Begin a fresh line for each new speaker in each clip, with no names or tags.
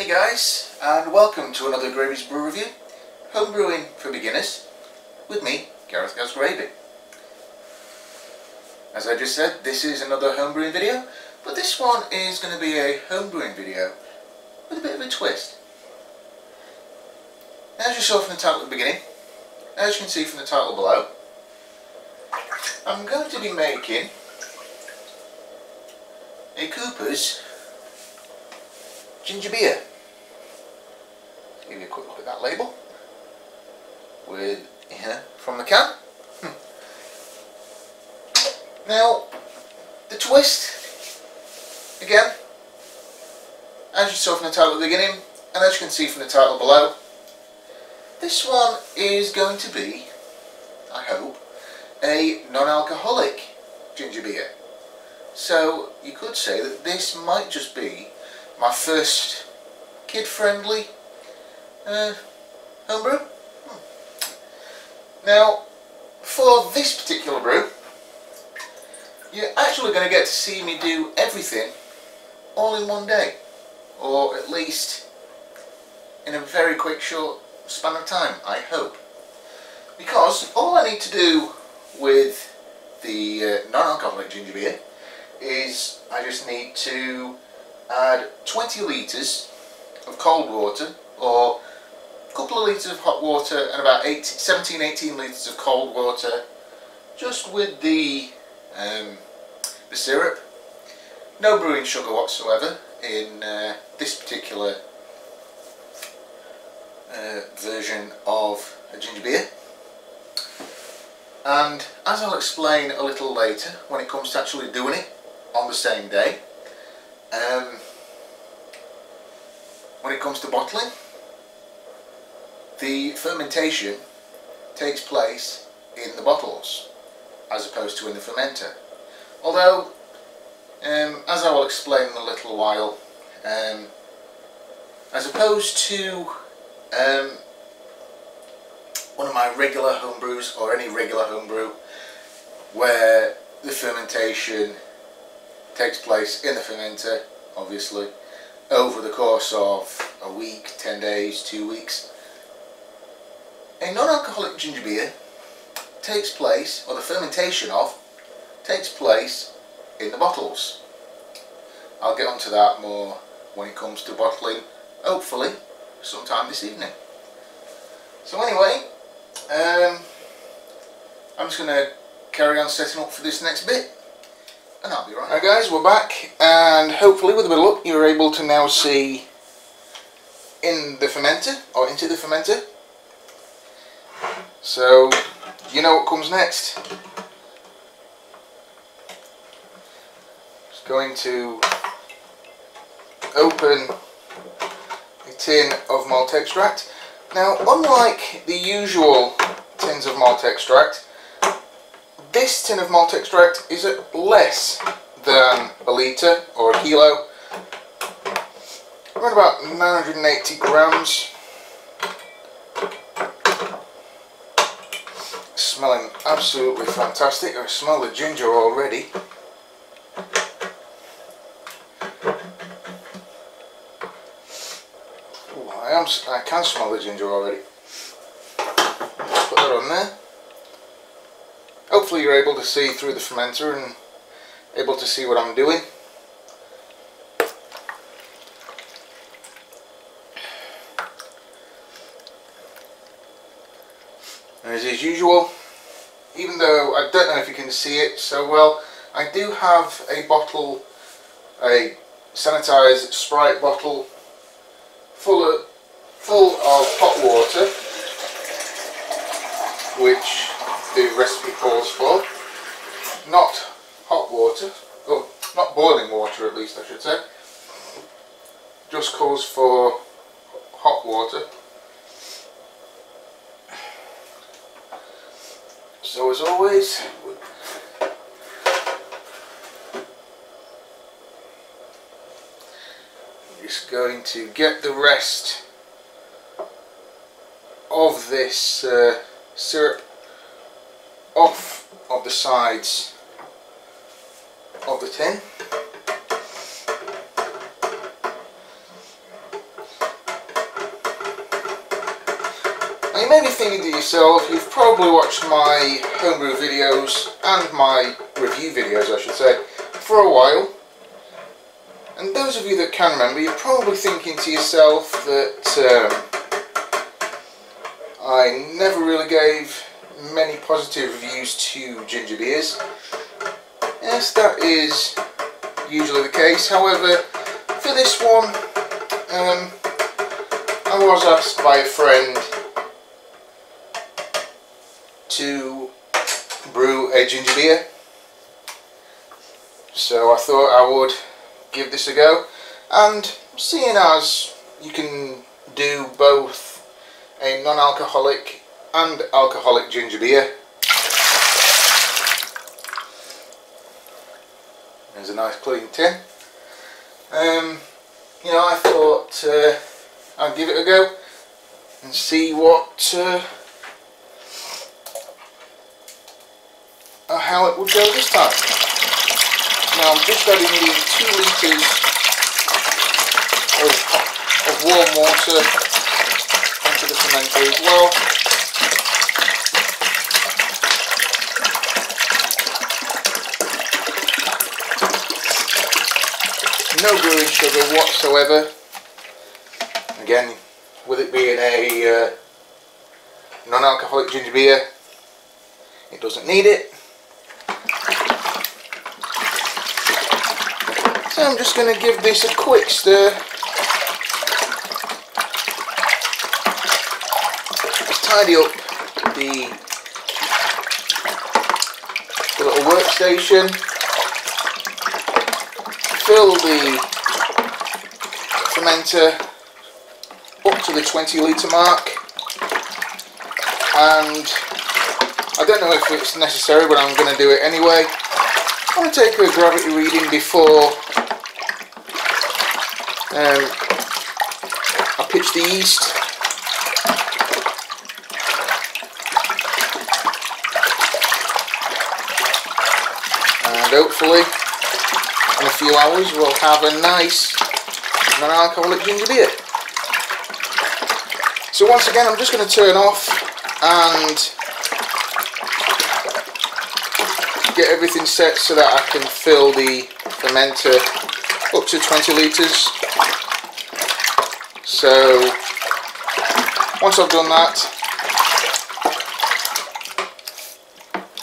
guys, and welcome to another Gravey's Brew Review, home brewing for beginners, with me, Gareth Goes Gravey. As I just said, this is another home brewing video, but this one is going to be a home brewing video with a bit of a twist. As you saw from the title at the beginning, as you can see from the title below, I'm going to be making a Cooper's ginger beer. Give you a quick look at that label with from the can. Now the twist, again, as you saw from the title at the beginning and as you can see from the title below, this one is going to be, I hope, a non-alcoholic ginger beer. So you could say that this might just be my first kid-friendly homebrew. Now, for this particular brew, you're actually going to get to see me do everything all in one day, or at least in a very quick, short span of time, I hope. Because all I need to do with the non-alcoholic ginger beer is I just need to add 20 litres of cold water, or a couple of litres of hot water and about 17-18 litres of cold water, just with the syrup. No brewing sugar whatsoever in this particular version of a ginger beer. And as I'll explain a little later when it comes to actually doing it on the same day, when it comes to bottling, the fermentation takes place in the bottles as opposed to in the fermenter. Although, as I will explain in a little while, as opposed to one of my regular homebrews, or any regular homebrew, where the fermentation takes place in the fermenter, obviously, over the course of a week, 10 days, 2 weeks. A non-alcoholic ginger beer takes place, or the fermentation of, takes place in the bottles. I'll get onto that more when it comes to bottling, hopefully sometime this evening. So anyway, I'm just going to carry on setting up for this next bit, and I'll be right. Alright guys, we're back, and hopefully with a bit of luck you're able to now see in the fermenter, or into the fermenter. So you know what comes next. Just going to open a tin of malt extract. Now, unlike the usual tins of malt extract, this tin of malt extract is at less than a litre or a kilo, around about 980 grams. Smelling absolutely fantastic. I smell the ginger already. Ooh, I can smell the ginger already. Put that on there. Hopefully you're able to see through the fermenter and able to see what I'm doing. As is usual, even though I don't know if you can see it so well, I do have a bottle, a sanitised Sprite bottle full of hot water, which the recipe calls for. Not hot water, oh, not boiling water at least I should say, just calls for hot water. So as always, I'm just going to get the rest of this syrup off of the sides of the tin. you may be thinking to yourself, you've probably watched my homebrew videos and my review videos, I should say, for a while. And those of you that can remember, you're probably thinking to yourself that I never really gave many positive reviews to ginger beers. Yes, that is usually the case. However, for this one, I was asked by a friend to brew a ginger beer, so I thought I would give this a go. And seeing as you can do both a non-alcoholic and alcoholic ginger beer, there's a nice clean tin. You know, I thought I'd give it a go and see what how it would go this time. Now I'm just adding the 2 litres of warm water into the fermenter as well. No brewing sugar whatsoever. Again, with it being a non-alcoholic ginger beer, it doesn't need it. So I'm just going to give this a quick stir. Just tidy up the little workstation. Fill the fermenter up to the 20 litre mark, and I don't know if it's necessary, but I'm going to do it anyway. I'm going to take a gravity reading before I pitch the yeast. And hopefully in a few hours we'll have a nice non-alcoholic ginger beer. So once again, I'm just going to turn off and get everything set so that I can fill the fermenter up to 20 litres. So once I've done that,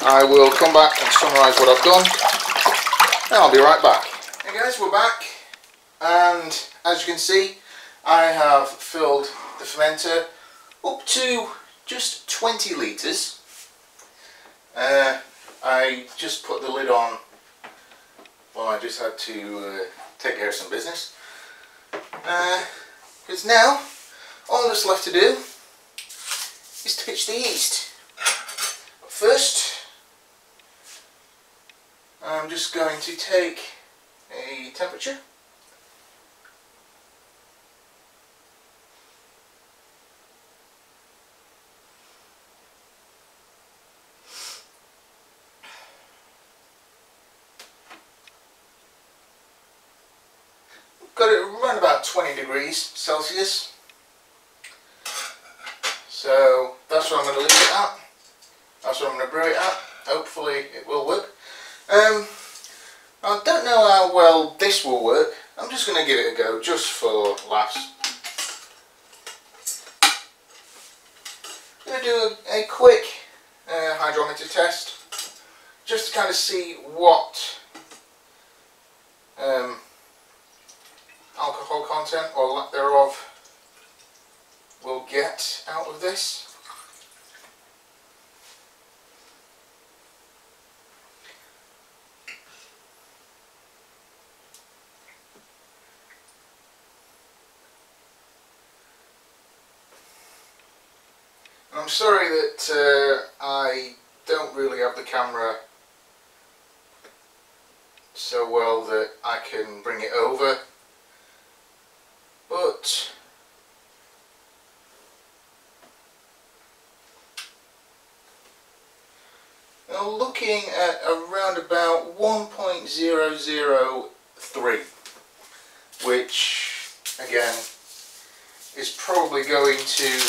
I will come back and summarise what I've done, and I'll be right back. Hey guys, we're back, and as you can see, I have filled the fermenter up to just 20 litres. I just put the lid on, well, I just had to take care of some business. Because now all that's left to do is to pitch the yeast. But first, I'm just going to take a temperature. Got it around about 20 degrees Celsius. So that's what I'm going to leave it at. That's what I'm going to brew it at. Hopefully it will work. I don't know how well this will work. I'm just going to give it a go just for laughs. I'm going to do a quick hydrometer test just to kind of see what alcohol content or lack thereof will get out of this. And I'm sorry that I don't really have the camera so well that I can bring it over, but I'm looking at around about 1.003, which again is probably going to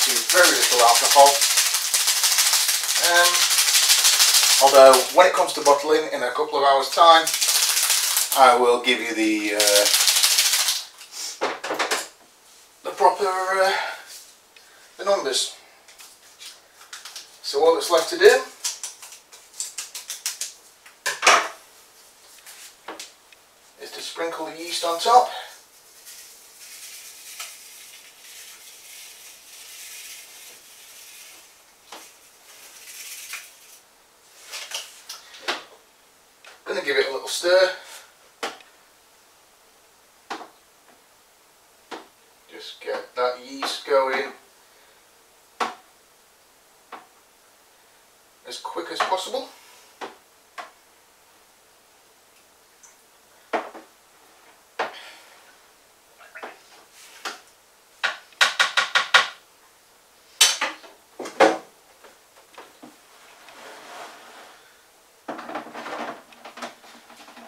to very little alcohol. Although when it comes to bottling in a couple of hours time, I will give you the proper the numbers. So all that's left to do is to sprinkle the yeast on top. Going to give it a little stir. Just get that yeast going as quick as possible.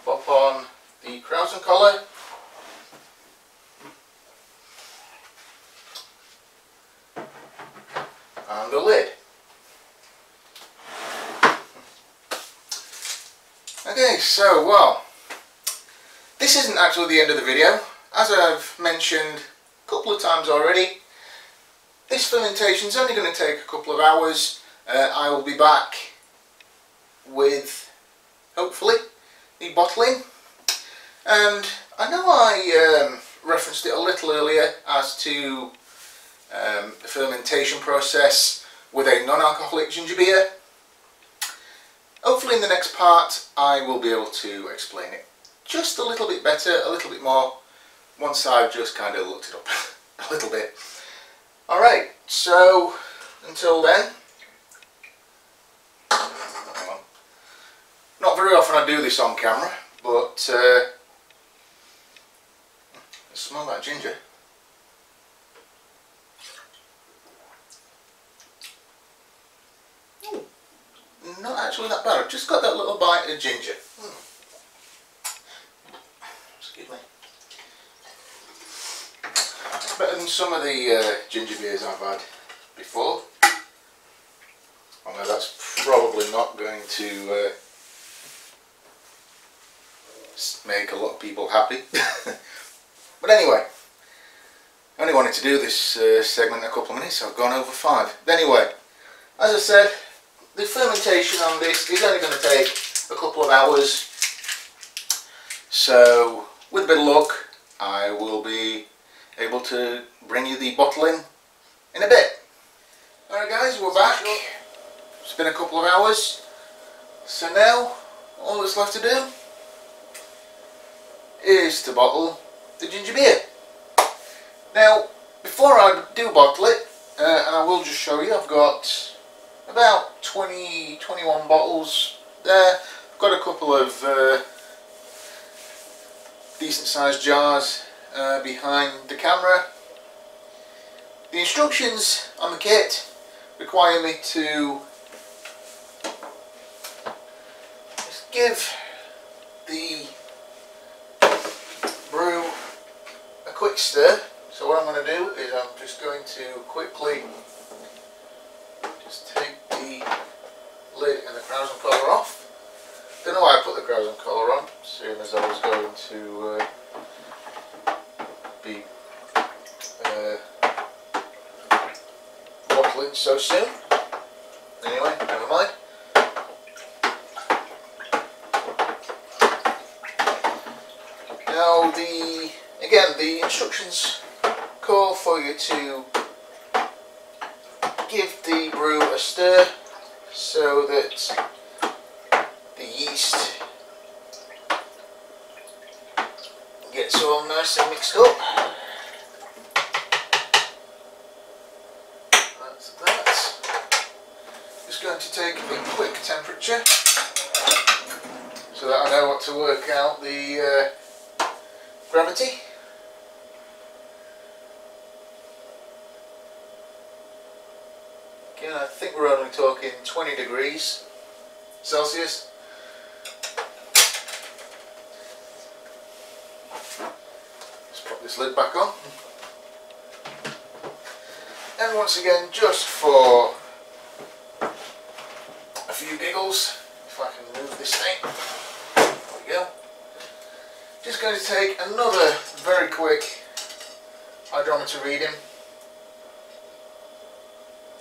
Pop on the krausen collar. And the lid. Okay, so well, this isn't actually the end of the video. As I've mentioned a couple of times already, this fermentation is only going to take a couple of hours. I will be back with, hopefully, the bottling. And I know I referenced it a little earlier as to the fermentation process with a non-alcoholic ginger beer. Hopefully in the next part I will be able to explain it just a little bit better, a little bit more, once I've just kind of looked it up a little bit. Alright, so until then, not very often I do this on camera, but smell that ginger. Not actually that bad. I've just got that little bite of ginger. Excuse me. It's better than some of the ginger beers I've had before. Although that's probably not going to make a lot of people happy. But anyway, I only wanted to do this segment in a couple of minutes, so I've gone over 5. Anyway, as I said, the fermentation on this is only going to take a couple of hours, so with a bit of luck I will be able to bring you the bottling in a bit. Alright guys, we're back. It's been a couple of hours, so now all that's left to do is to bottle the ginger beer. Now before I do bottle it, and I will just show you, I've got about 21 bottles there. I've got a couple of decent sized jars behind the camera. The instructions on the kit require me to just give the brew a quick stir. So what I'm going to do is I'm just going to quickly just take the lid and the krausen collar off. Don't know why I put the krausen collar on, seeing as I was going to be bottling so soon. Anyway, never mind. Now the instructions call for you to give the brew a stir so that the yeast gets all nice and mixed up. That's that. Just going to take a quick temperature so that I know what to work out the gravity. Again, I think we're only talking 20 degrees Celsius. Let's pop this lid back on. And once again, just for a few giggles, if I can move this thing, there we go. Just going to take another very quick hydrometer reading.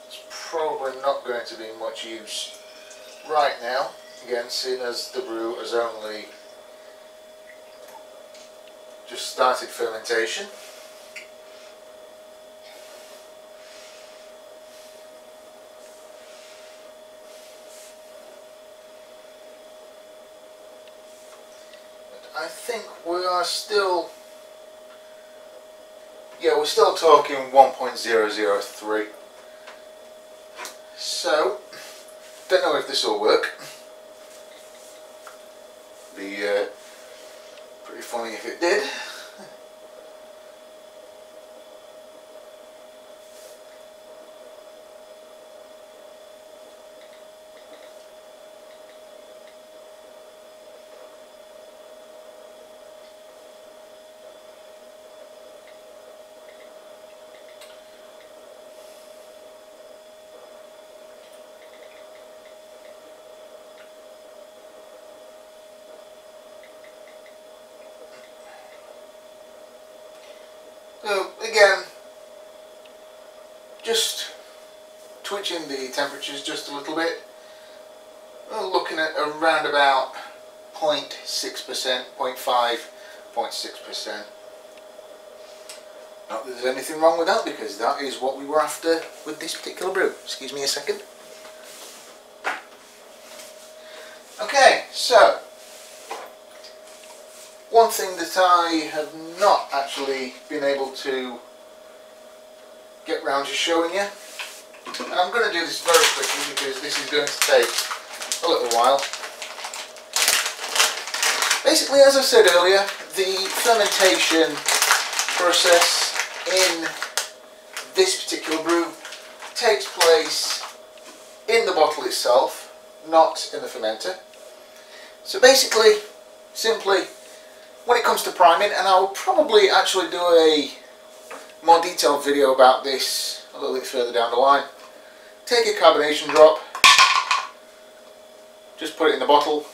It's probably not going to be much use right now, again, seeing as the brew has only just started fermentation. I think we are still, yeah, we're still talking 1.003. So, don't know if this will work. Be pretty funny if it did. So again, just twitching the temperatures just a little bit. We're looking at around about 0.6%, 0.5, 0.6%. Not that there's anything wrong with that, because that is what we were after with this particular brew. Excuse me a second. Okay, so one thing that I have not actually been able to get round to showing you, and I'm going to do this very quickly because this is going to take a little while. Basically, as I said earlier, the fermentation process in this particular brew takes place in the bottle itself, not in the fermenter. So basically, simply, when it comes to priming, and I'll probably actually do a more detailed video about this a little bit further down the line. Take a carbonation drop, just put it in the bottle,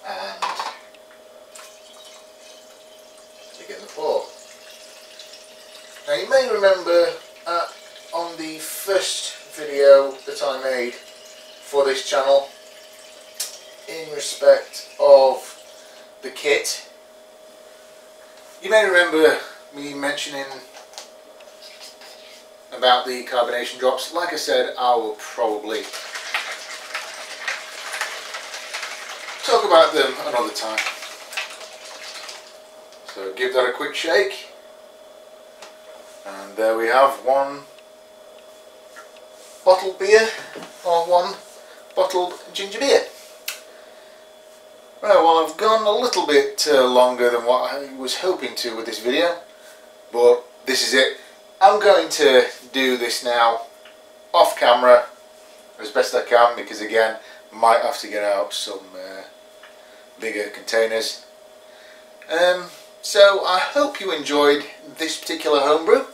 and begin the pour. Now you may remember on the first video that I made for this channel in respect of the kit, you may remember me mentioning about the carbonation drops. Like I said, I will probably talk about them another time. So give that a quick shake, and there we have one bottled beer, or one bottled ginger beer. Right, well, I've gone a little bit longer than what I was hoping to with this video, but this is it. I'm going to do this now off camera as best I can, because again, might have to get out some bigger containers. So I hope you enjoyed this particular homebrew.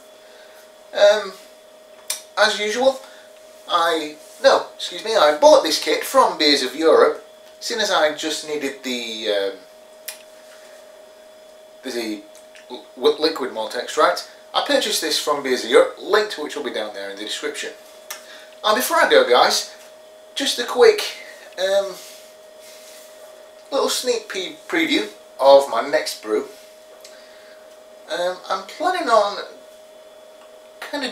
As usual, I bought this kit from Beers of Europe, seeing as I just needed the liquid malt extract. I purchased this from Beers of Europe, link to which will be down there in the description. And before I go, guys, just a quick little sneak preview of my next brew. I'm planning on kind of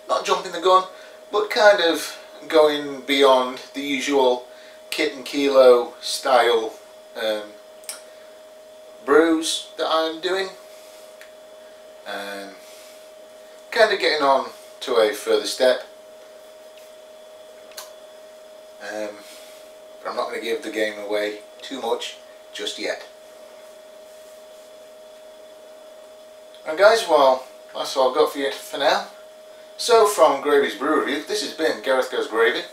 not jumping the gun, but kind of going beyond the usual kit and kilo style brews that I'm doing. Kind of getting on to a further step. But I'm not going to give the game away too much just yet. And guys, well, that's all I've got for you for now. So from Gravey's Brew Review, this has been Gareth Goes Gravy,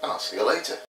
and I'll see you later.